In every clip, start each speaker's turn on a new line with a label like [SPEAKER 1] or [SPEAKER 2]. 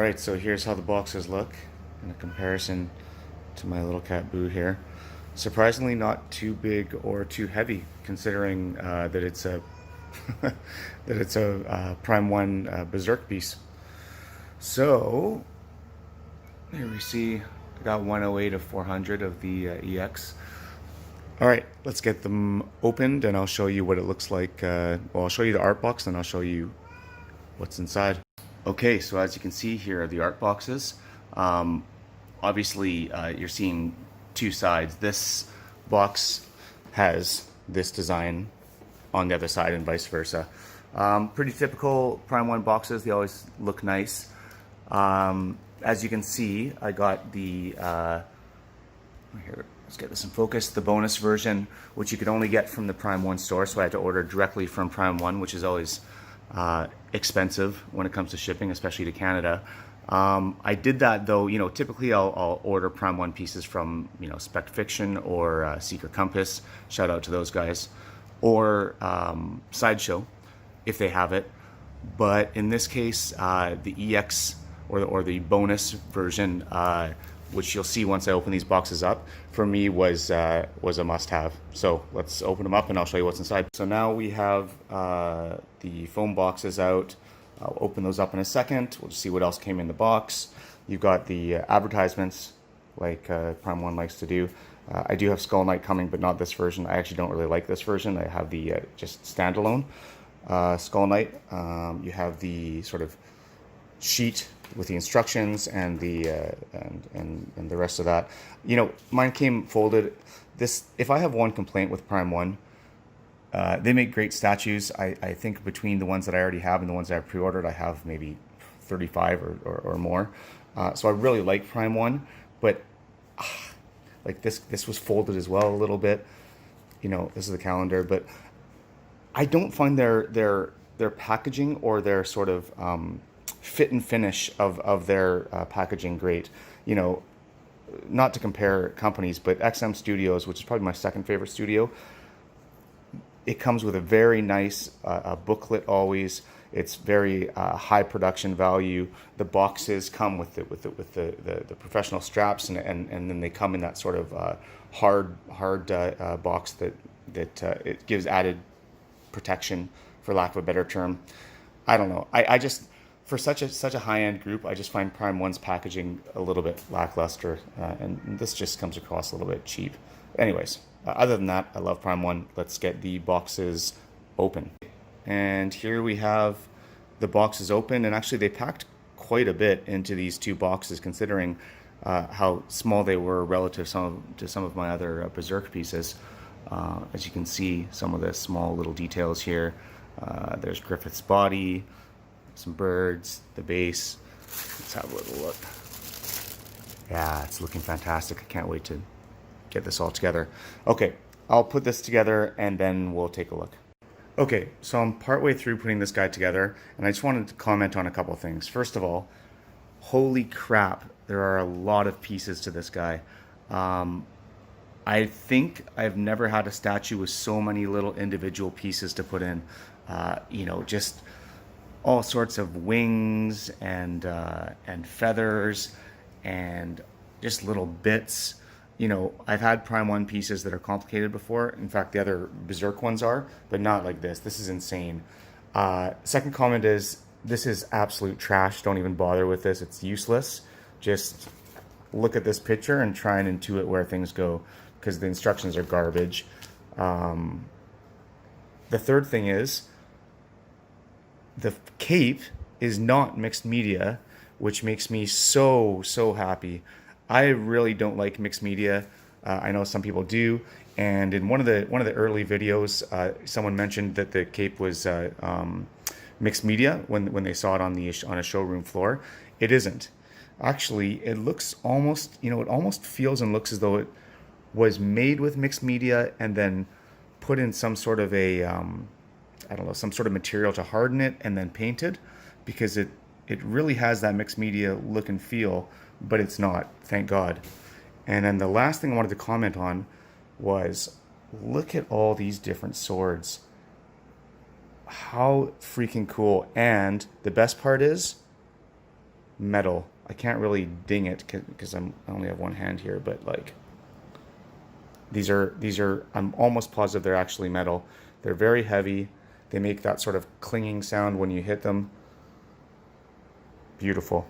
[SPEAKER 1] Alright, so here's how the boxes look in a comparison to my little cat Boo here. Surprisingly not too big or too heavy, considering that it's a that it's a Prime 1 Berserk piece. So, here we see I got 108 of 400 of the EX. Alright, let's get them opened and I'll show you what it looks like. Well, I'll show you the art box and I'll show you what's inside. Okay, so as you can see here are the art boxes. Obviously, you're seeing two sides. This box has this design on the other side and vice versa. Pretty typical Prime 1 boxes. They always look nice. As you can see, I got the, here, let's get this in focus, the bonus version, which you could only get from the Prime 1 store, so I had to order directly from Prime 1, which is always expensive when it comes to shipping, especially to Canada. I did that though, typically I'll order Prime 1 pieces from, Spec Fiction or Secret Compass, shout out to those guys, or Sideshow, if they have it. But in this case, the EX or the bonus version, which you'll see once I open these boxes up, for me was a must-have. So let's open them up and I'll show you what's inside. So now we have the foam boxes out. I'll open those up in a second. We'll see what else came in the box. You've got the advertisements, like Prime 1 likes to do. I do have Skull Knight coming, but not this version. I actually don't really like this version. I have the just standalone Skull Knight. You have the sort of sheet with the instructions and the and the rest of that. Mine came folded. This, if I have one complaint with Prime 1, they make great statues. I think between the ones that I already have and the ones that I've pre-ordered, I have maybe 35 or more. So I really like Prime 1, but like this was folded as well a little bit. This is the calendar, but I don't find their packaging or their sort of fit and finish of their packaging great. Not to compare companies, but XM Studios, which is probably my second favorite studio, it comes with a very nice booklet always. It's very high production value. The boxes come with the professional straps, and then they come in that sort of hard box that it gives added protection, for lack of a better term. I don't know. I just, for such a high-end group, I just find Prime 1's packaging a little bit lackluster, and this just comes across a little bit cheap. Anyways, other than that, I love Prime 1. Let's get the boxes open. And here we have the boxes open, and actually they packed quite a bit into these two boxes, considering how small they were relative to some of my other Berserk pieces. As you can see, some of the small little details here. There's Griffith's body, some birds, the base. Let's have a little look. Yeah, it's looking fantastic. I can't wait to get this all together. Okay, I'll put this together and then we'll take a look. Okay, so I'm partway through putting this guy together, and I just wanted to comment on a couple of things. First of all, holy crap, there are a lot of pieces to this guy. I think I've never had a statue with so many little individual pieces to put in. Just all sorts of wings and feathers and just little bits. I've had Prime 1 pieces that are complicated before. In fact, the other Berserk ones are, but not like this. This is insane. Second comment is, this is absolute trash. Don't even bother with this. It's useless. Just look at this picture and try and intuit where things go, because the instructions are garbage. The third thing is, the cape is not mixed media, which makes me so happy. I really don't like mixed media. I know some people do, and in one of the early videos, someone mentioned that the cape was mixed media when they saw it on a showroom floor. It isn't. Actually, it looks almost, it almost feels and looks as though it was made with mixed media and then put in some sort of a I don't know, some sort of material to harden it and then painted, because it really has that mixed media look and feel, but it's not, thank God. And then the last thing I wanted to comment on was, look at all these different swords. How freaking cool. And the best part is, metal. I can't really ding it because I only have one hand here, but like these are I'm almost positive they're actually metal. They're very heavy. They make that sort of clinging sound when you hit them. Beautiful.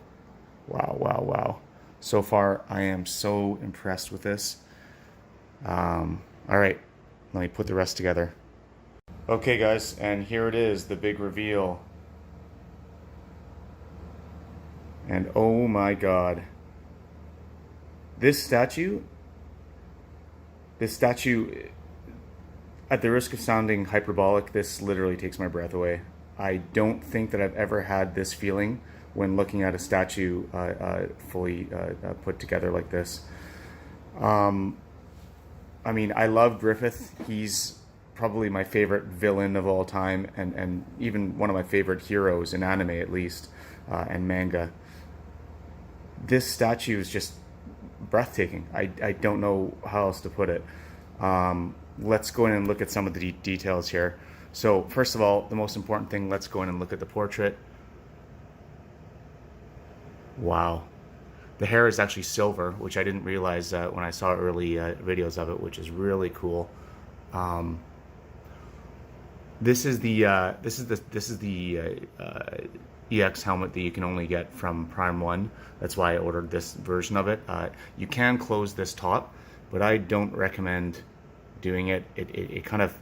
[SPEAKER 1] Wow, wow, wow. So far, I am so impressed with this. All right, let me put the rest together. Okay, guys, and here it is, the big reveal. And oh my God. This statue, at the risk of sounding hyperbolic, this literally takes my breath away. I don't think that I've ever had this feeling when looking at a statue fully put together like this. I mean, I love Griffith. He's probably my favorite villain of all time, and even one of my favorite heroes in anime, at least, and manga. This statue is just breathtaking. I don't know how else to put it. Let's go in and look at some of the details here. So first of all, the most important thing, let's go in and look at the portrait. Wow. The hair is actually silver, which I didn't realize when I saw early videos of it, which is really cool. This is the EX helmet that you can only get from Prime 1. That's why I ordered this version of it. You can close this top, but I don't recommend doing it. It kind of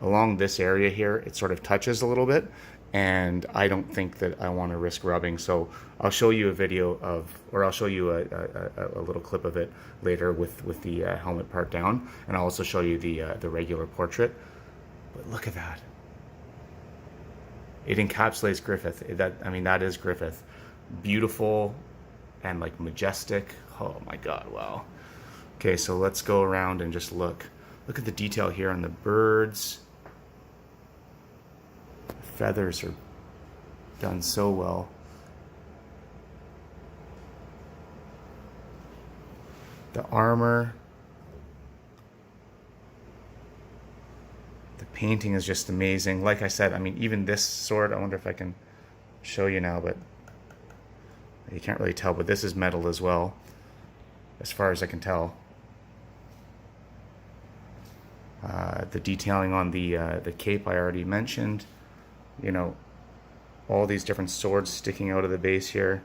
[SPEAKER 1] along this area here, it sort of touches a little bit, and I don't think that I want to risk rubbing. So I'll show you a video of, or I'll show you a little clip of it later with the helmet part down, and I'll also show you the regular portrait. But look at that. It encapsulates Griffith. That is Griffith. Beautiful and like majestic. Oh my God, wow. Okay, so let's go around and just look. Look at the detail here on the birds. The feathers are done so well. The armor. The painting is just amazing. Like I said, I mean, even this sword, I wonder if I can show you now, but you can't really tell, but this is metal as well, as far as I can tell. The detailing on the cape I already mentioned. You know, all these different swords sticking out of the base here.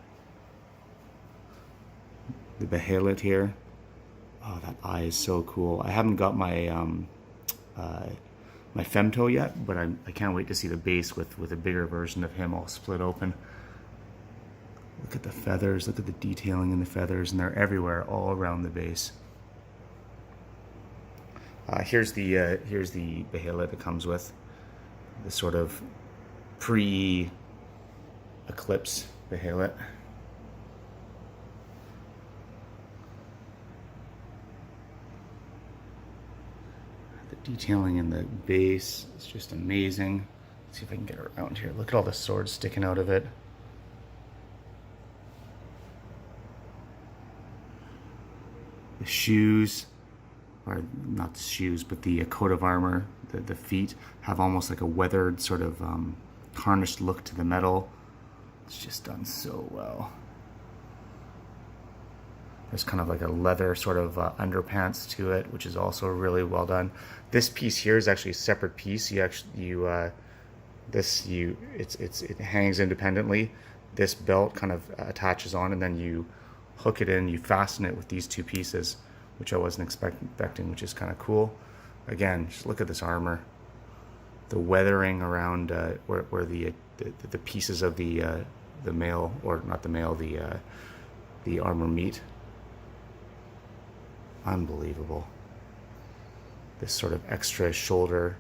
[SPEAKER 1] The behelit here. Oh, that eye is so cool. I haven't got my my femto yet, but I can't wait to see the base with a bigger version of him all split open. Look at the feathers, look at the detailing in the feathers, and they're everywhere, all around the base. Here's the behelit that comes with the sort of pre-eclipse behelit. The detailing in the base is just amazing. Let's see if I can get around here. Look at all the swords sticking out of it. The shoes, or not the shoes, but the coat of armor, the feet have almost like a weathered sort of tarnished look to the metal. It's just done so well. There's kind of like a leather sort of underpants to it, which is also really well done. This piece here is actually a separate piece. It hangs independently. This belt kind of attaches on, and then you hook it in. You fasten it with these two pieces, which I wasn't expecting, which is kind of cool. Again, just look at this armor. The weathering around where the pieces of the mail, or not the mail, the armor meet. Unbelievable. This sort of extra shoulder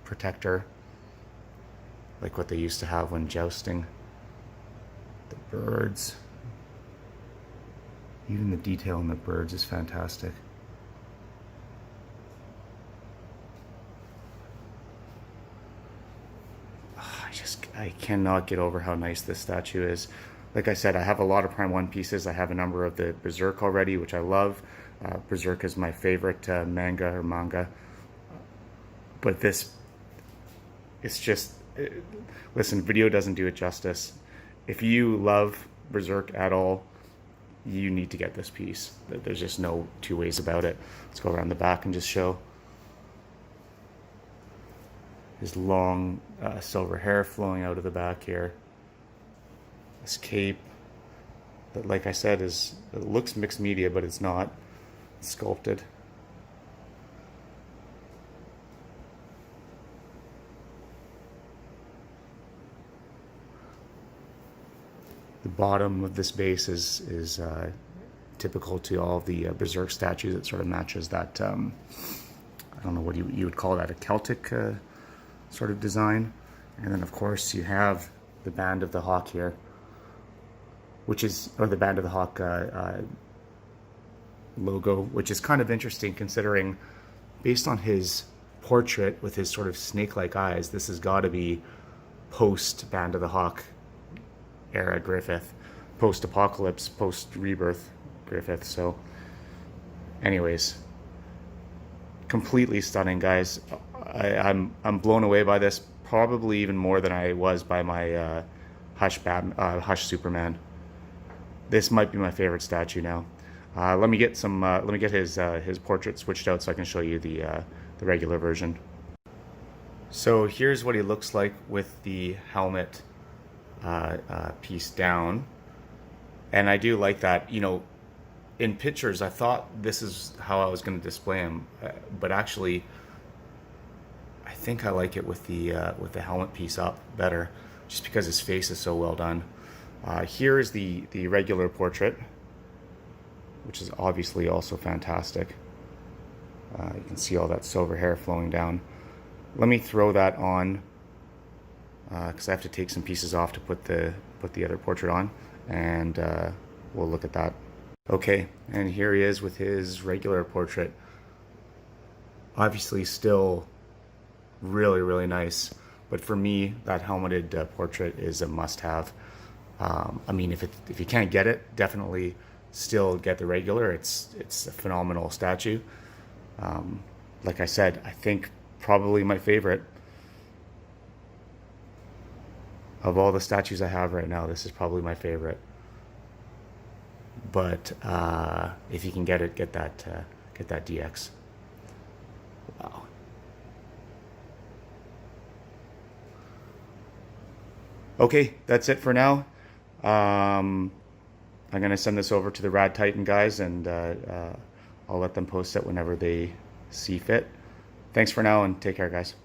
[SPEAKER 1] protector, like what they used to have when jousting. The birds. Even the detail in the birds is fantastic. I cannot get over how nice this statue is. Like I said, I have a lot of Prime 1 pieces. I have a number of the Berserk already, which I love. Berserk is my favorite manga. But this, it's just, listen, video doesn't do it justice. If you love Berserk at all, you need to get this piece. There's just no two ways about it. Let's go around the back and just show his long silver hair flowing out of the back here. This cape that, like I said, it looks mixed media, but it's not. It's sculpted. The bottom of this base is typical to all of the Berserk statues. It sort of matches that, I don't know what you would call that, a Celtic sort of design. And then of course you have the Band of the Hawk here, which is, or the Band of the Hawk logo, which is kind of interesting considering, based on his portrait with his sort of snake-like eyes, this has got to be post Band of the Hawk era Griffith, post-apocalypse, post-rebirth Griffith. So anyways, completely stunning, guys. I'm blown away by this, probably even more than I was by my Hush Superman. This might be my favorite statue now. Let me get his portrait switched out so I can show you the regular version. So here's what he looks like with the helmet piece down, and I do like that. You know, in pictures I thought this is how I was going to display him, but actually I think I like it with the helmet piece up better, just because his face is so well done. Here is the regular portrait, which is obviously also fantastic. You can see all that silver hair flowing down. Let me throw that on, because I have to take some pieces off to put the other portrait on, and we'll look at that. Okay, and here he is with his regular portrait. Obviously still really, really nice, but for me, that helmeted portrait is a must-have. I mean, if you can't get it, definitely still get the regular. It's a phenomenal statue. Like I said, I think probably my favorite. Of all the statues I have right now, this is probably my favorite. But if you can get it, get that DX. Wow. Okay, that's it for now. I'm gonna send this over to the Rad Titan guys, and I'll let them post it whenever they see fit. Thanks for now, and take care, guys.